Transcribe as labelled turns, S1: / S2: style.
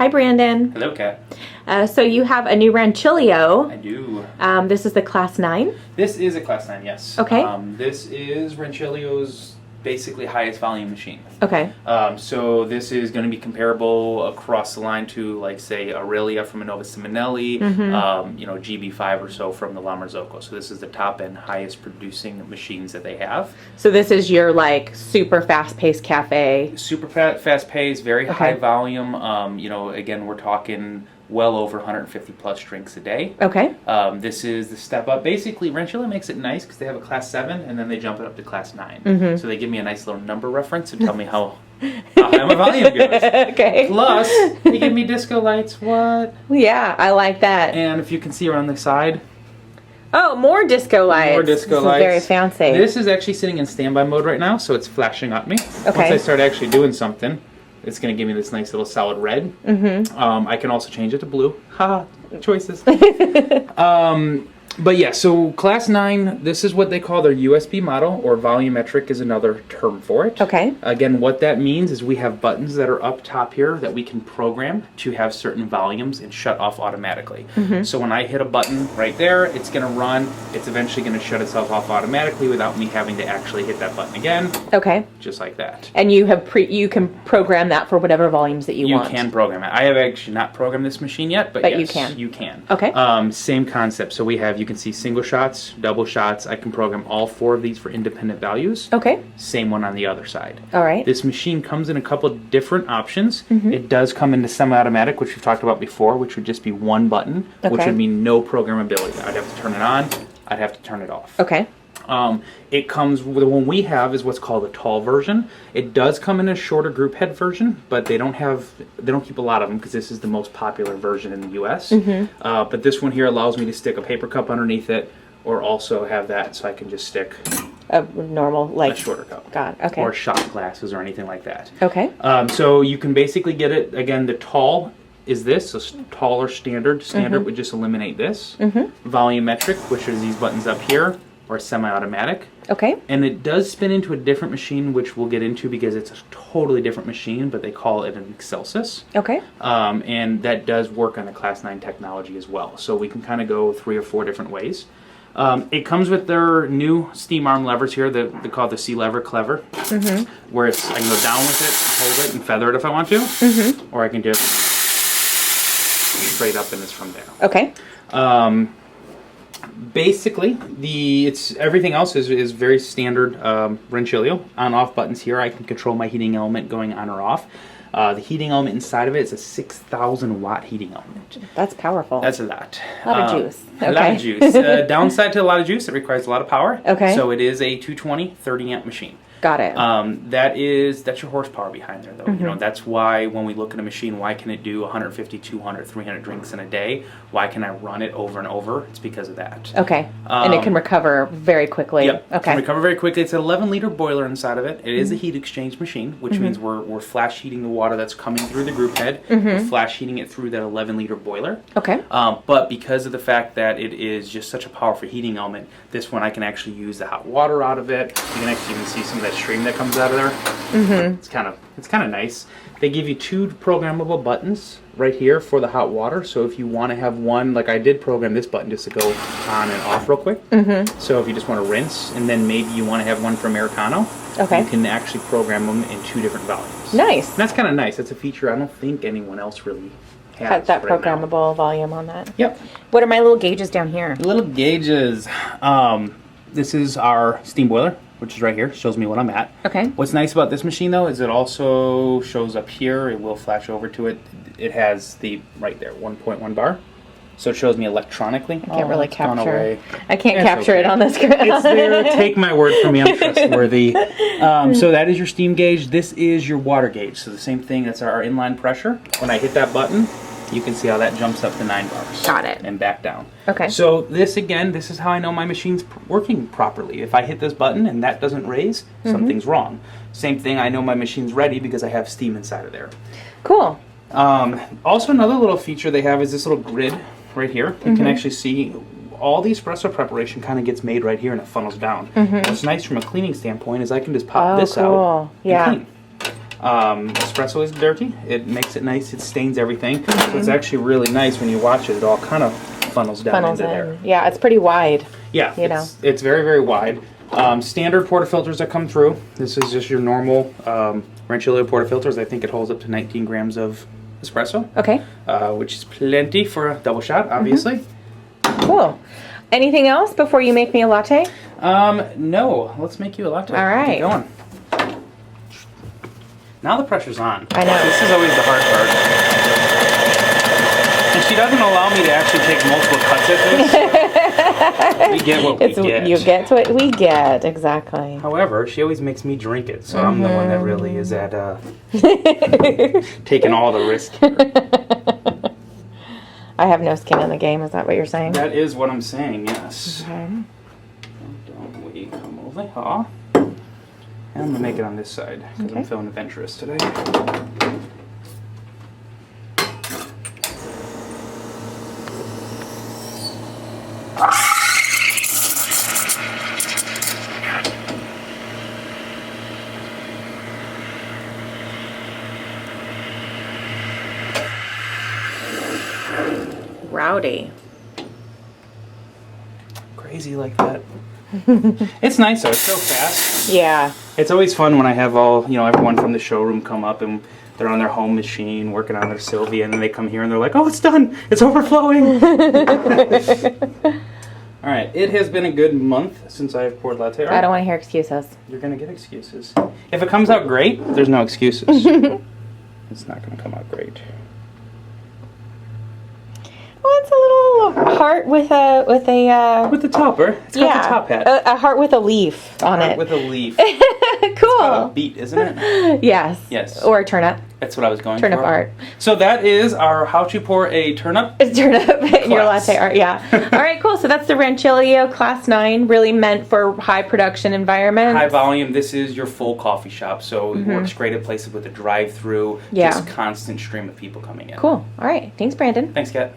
S1: Hi, Brandon.
S2: Hello, Kat.
S1: So you have a new Rancilio.
S2: I do.
S1: This is the Class 9?
S2: This is a Class 9, yes.
S1: Okay.
S2: This is Rancilio's basically highest volume machine.
S1: Okay.
S2: So this is going to be comparable across the line to, like, say, Aurelia from Nova Simonelli, GB5 or so from the La Marzocco. So this is the top end, highest producing machines that they have.
S1: So this is your, like, super fast-paced cafe?
S2: Super fast-paced, very high volume. Again, we're talking well over 150 plus drinks a day.
S1: Okay.
S2: This is the step up. Basically, Rancilio makes it nice because they have a Class 7 and then they jump it up to Class 9. So they give me a nice little number reference to tell me how high my volume goes.
S1: Okay.
S2: Plus, they give me disco lights. What?
S1: Yeah, I like that.
S2: And if you can see around the side.
S1: Oh, more disco lights.
S2: More disco lights.
S1: Very fancy.
S2: This is actually sitting in standby mode right now, so it's flashing at me.
S1: Okay.
S2: Once I start actually doing something, it's going to give me this nice little solid red. I can also change it to blue. Haha, choices. But yeah, so Class 9, this is what they call their USB model, or volumetric is another term for it.
S1: Okay.
S2: Again, what that means is we have buttons that are up top here that we can program to have certain volumes and shut off automatically. So when I hit a button right there, it's going to run. It's eventually going to shut itself off automatically without me having to actually hit that button again.
S1: Okay.
S2: Just like that.
S1: And you have you can program that for whatever volumes that you want.
S2: You can program it. I have actually not programmed this machine yet, but yes,
S1: you can.
S2: You can.
S1: Okay.
S2: Same concept. So you can see single shots, double shots. I can program all 4 of these for independent values.
S1: Okay.
S2: Same one on the other side.
S1: All right.
S2: This machine comes in a couple of different options. It does come into semi-automatic, which we've talked about before, which would just be one button, which would mean no programmability. I'd have to turn it on. I'd have to turn it off.
S1: Okay.
S2: It comes with the one we have is what's called a tall version. It does come in a shorter group head version, but they don't keep a lot of them because this is the most popular version in the US. But this one here allows me to stick a paper cup underneath it, or also have that so I can just stick
S1: a normal, like,
S2: a shorter cup.
S1: God, okay.
S2: Or shot glasses or anything like that.
S1: Okay.
S2: So you can basically get it, again, the tall is this, so tall or standard. Standard would just eliminate this. Volumetric, which is these buttons up here, or semi-automatic.
S1: Okay.
S2: And it does spin into a different machine, which we'll get into because it's a totally different machine, but they call it an Excelsis.
S1: Okay.
S2: And that does work on the Class 9 technology as well. So we can kind of go 3 or 4 different ways. It comes with their new steam arm levers here that they call the C-lever clever, where I can go down with it, hold it, and feather it if I want to, or I can just straight up and it's from there.
S1: Okay.
S2: Basically, everything else is very standard Rancilio. On-off buttons here, I can control my heating element going on or off. The heating element inside of it is a 6,000 watt heating element.
S1: That's powerful.
S2: That's a lot.
S1: A lot of juice. Okay.
S2: A lot of juice. Downside to a lot of juice, it requires a lot of power.
S1: Okay.
S2: So it is a 220, 30 amp machine.
S1: Got it.
S2: That's your horsepower behind there, though. That's why when we look at a machine, why can it do 150, 200, 300 drinks in a day? Why can I run it over and over? It's because of that.
S1: Okay. And it can recover very quickly.
S2: Yep.
S1: Okay.
S2: It can recover very quickly. It's an 11-liter boiler inside of it. It is a heat exchange machine, which means we're flash heating the water that's coming through the group head. We're flash heating it through that 11-liter boiler.
S1: Okay.
S2: But because of the fact that it is just such a powerful heating element, this one I can actually use the hot water out of it. You can actually even see some of that stream that comes out of there. It's kind of nice. They give you 2 programmable buttons right here for the hot water. So if you want to have one, like I did program this button just to go on and off real quick. So if you just want to rinse, and then maybe you want to have one for Americano, you can actually program them in 2 different volumes.
S1: Nice.
S2: And that's kind of nice. That's a feature I don't think anyone else really has
S1: that
S2: right
S1: programmable volume on that.
S2: Yep.
S1: What are my little gauges down here?
S2: Little gauges. This is our steam boiler, which is right here. Shows me what I'm at.
S1: Okay.
S2: What's nice about this machine, though, is it also shows up here. It will flash over to it. It has the, right there, 1.1 bar. So it shows me electronically.
S1: I can't really
S2: it's gone
S1: capture.
S2: away.
S1: I can't
S2: It's
S1: capture
S2: okay.
S1: it on the screen.
S2: It's there. Take my word from me. I'm trustworthy. So that is your steam gauge. This is your water gauge. So the same thing. That's our inline pressure. When I hit that button, you can see how that jumps up to 9 bars.
S1: Got it.
S2: And back down.
S1: Okay.
S2: So this is how I know my machine's working properly. If I hit this button and that doesn't raise, something's wrong. Same thing, I know my machine's ready because I have steam inside of there.
S1: Cool.
S2: Also, another little feature they have is this little grid right here. You can actually see all the espresso preparation kind of gets made right here and it funnels down. What's nice from a cleaning standpoint is I can just pop this out and clean. Espresso is dirty. It makes it nice. It stains everything. So it's actually really nice when you watch it. It all kind of funnels down into there.
S1: Yeah, it's pretty wide.
S2: Yeah,
S1: know.
S2: It's very, very wide. Standard portafilters that come through. This is just your normal Rancilio portafilters. I think it holds up to 19 grams of espresso.
S1: Okay.
S2: Which is plenty for a double shot, obviously.
S1: Cool. Anything else before you make me a latte?
S2: No. Let's make you a latte.
S1: All right.
S2: Keep going. Now the pressure's on.
S1: I know.
S2: This is always the hard part. And she doesn't allow me to actually take multiple cuts at this. We get what we get.
S1: You get what we get, exactly.
S2: However, she always makes me drink it, so I'm the one that really is at taking all the risk here.
S1: I have no skin in the game, is that what you're saying?
S2: That is what I'm saying, yes.
S1: Okay.
S2: Don't we come over here? And I'm going to make it on this side, because I'm feeling adventurous today.
S1: Rowdy.
S2: Crazy like that. It's nice though, it's so fast.
S1: Yeah.
S2: It's always fun when I have everyone from the showroom come up and they're on their home machine working on their Sylvia, and then they come here and they're like, oh, it's done, it's overflowing. All right, it has been a good month since I've poured latte art.
S1: I don't want to hear excuses.
S2: You're gonna get excuses. If it comes out great, there's no excuses. It's not gonna come out great.
S1: Well, it's a little heart with a
S2: With the topper, it's got the top hat.
S1: A heart with a leaf on it.
S2: With a leaf.
S1: Cool.
S2: It's got a beat, isn't it?
S1: Yes.
S2: Yes.
S1: Or a turnip.
S2: That's what I was going
S1: Turnip
S2: for.
S1: art.
S2: So that is our how to pour a turnip.
S1: Turnip in your
S2: Class.
S1: latte art, yeah. All right, cool. So that's the Rancilio Class 9, really meant for high production environments.
S2: High volume. This is your full coffee shop, so it works great at places with a drive-through.
S1: Yeah.
S2: Just constant stream of people coming in.
S1: Cool. All right. Thanks, Brandon.
S2: Thanks, Kat.